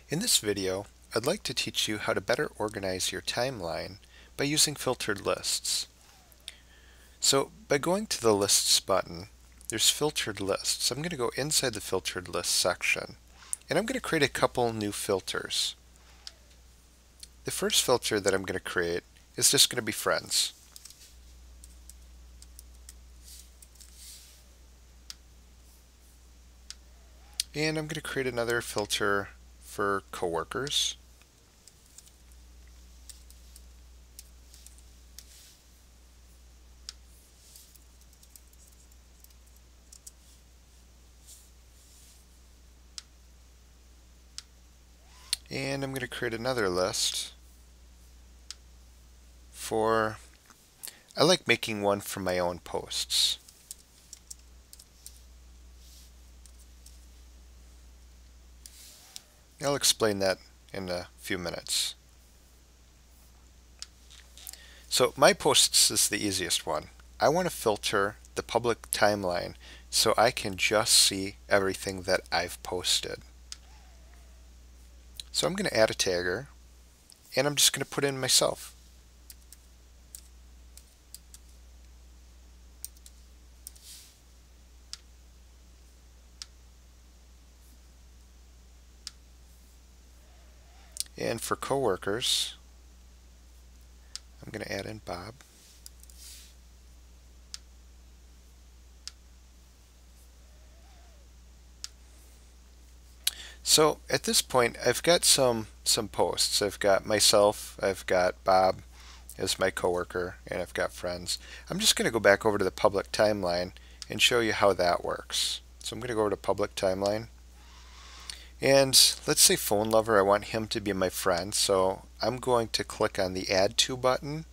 In this video, I'd like to teach you how to better organize your timeline by using filtered lists. So by going to the Lists button, there's filtered lists. I'm going to go inside the filtered list section, and I'm going to create a couple new filters. The first filter that I'm going to create is just going to be friends. And I'm going to create another filter for coworkers. And I'm going to create another list for, I like making one for my own posts. I'll explain that in a few minutes. So my posts is the easiest one. I want to filter the public timeline so I can just see everything that I've posted. So I'm going to add a tagger, and I'm just going to put in myself. And for coworkers, I'm going to add in Bob. So at this point, I've got some posts. I've got myself, I've got Bob as my coworker, and I've got friends. I'm just going to go back over to the public timeline and show you how that works. So I'm going to go over to public timeline. And let's say Phone Lover, I want him to be my friend. So I'm going to click on the Add To button.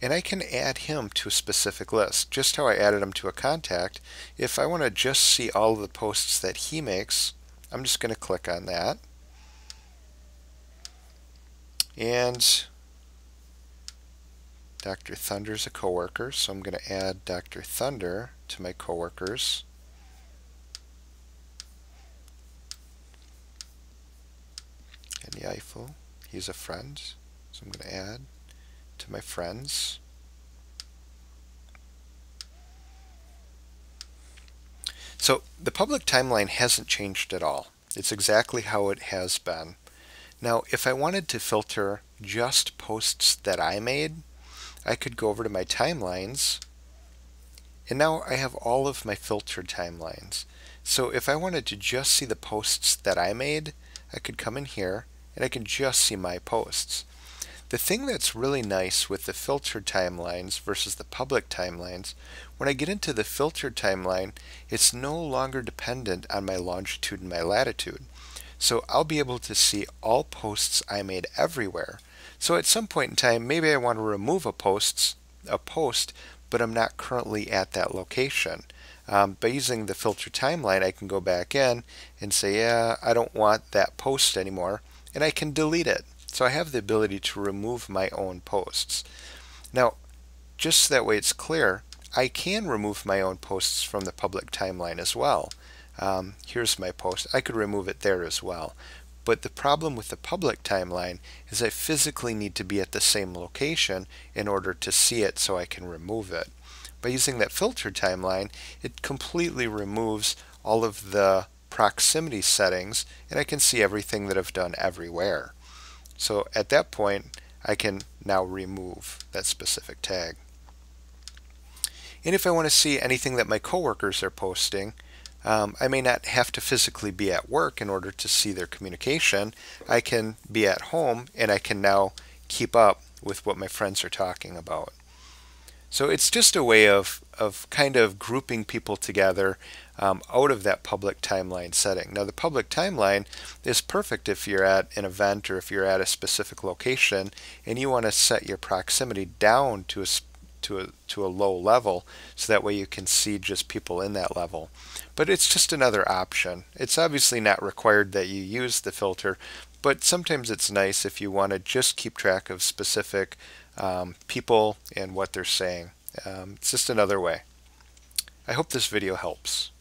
And I can add him to a specific list, just how I added him to a contact. If I want to just see all of the posts that he makes, I'm just going to click on that. And Dr. Thunder's a coworker, so I'm going to add Dr. Thunder to my coworkers. And Eiffel, he's a friend, so I'm going to add to my friends. So the public timeline hasn't changed at all. It's exactly how it has been. Now, if I wanted to filter just posts that I made, I could go over to my timelines, and now I have all of my filtered timelines. So if I wanted to just see the posts that I made, I could come in here and I can just see my posts. The thing that's really nice with the filtered timelines versus the public timelines, when I get into the filtered timeline, it's no longer dependent on my longitude and my latitude. So I'll be able to see all posts I made everywhere. So at some point in time, maybe I want to remove a post, but I'm not currently at that location. By using the filter timeline, I can go back in and say, yeah, I don't want that post anymore, and I can delete it. So I have the ability to remove my own posts. Now, just that way it's clear, I can remove my own posts from the public timeline as well. Here's my post. I could remove it there as well. But the problem with the public timeline is I physically need to be at the same location in order to see it so I can remove it. By using that filtered timeline, it completely removes all of the proximity settings, and I can see everything that I've done everywhere. So at that point, I can now remove that specific tag. And if I want to see anything that my coworkers are posting, I may not have to physically be at work in order to see their communication. I can be at home and I can now keep up with what my friends are talking about. So it's just a way of kind of grouping people together out of that public timeline setting. Now the public timeline is perfect if you're at an event or if you're at a specific location and you want to set your proximity down to a low level so that way you can see just people in that level. But it's just another option. It's obviously not required that you use the filter, but sometimes it's nice if you want to just keep track of specific people and what they're saying. It's just another way. I hope this video helps.